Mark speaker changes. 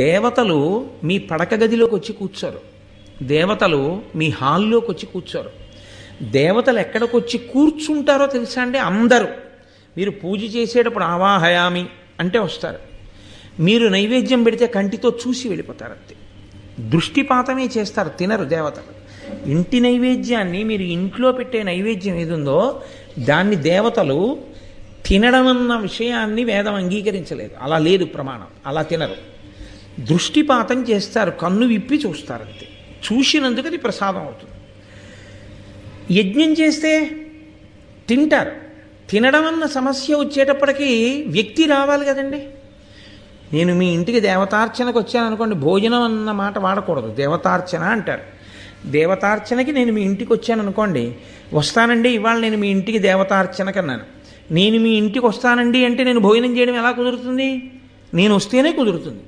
Speaker 1: దేవతలు మీ పడక గదిలోకి వచ్చి కూర్చోరు. దేవతలు మీ హాల్లోకి వచ్చి కూర్చోరు. దేవతలు ఎక్కడికి వచ్చి కూర్చుంటారో తెలుసా అండి? అందరూ మీరు పూజ చేసేటప్పుడు ఆవాహయామి అంటే వస్తారు. మీరు నైవేద్యం పెడితే కంటితో చూసి వెళ్ళిపోతారు. అంతే, దృష్టిపాతమే చేస్తారు, తినరు దేవతలు. ఇంటి నైవేద్యాన్ని, మీరు ఇంట్లో పెట్టే నైవేద్యం ఏదుందో దాన్ని దేవతలు తినడం అన్న విషయాన్ని వేదం అంగీకరించలేదు. అలా లేదు ప్రమాణం, అలా తినరు. దృష్టిపాతం చేస్తారు, కన్ను విప్పి చూస్తారు. అంతే, చూసినందుకు అది ప్రసాదం అవుతుంది. యజ్ఞం చేస్తే తింటారు. తినడం అన్న సమస్య వచ్చేటప్పటికీ వ్యక్తి రావాలి కదండి. నేను మీ ఇంటికి దేవతార్చనకు వచ్చాను అనుకోండి, భోజనం అన్న మాట వాడకూడదు, దేవతార్చన అంటారు. దేవతార్చనకి నేను మీ ఇంటికి వచ్చాను అనుకోండి, వస్తానండి ఇవాళ నేను మీ ఇంటికి దేవతార్చనకు అన్నాను. నేను మీ ఇంటికి వస్తానండి అంటే నేను భోజనం చేయడం ఎలా కుదురుతుంది? నేను వస్తేనే కుదురుతుంది.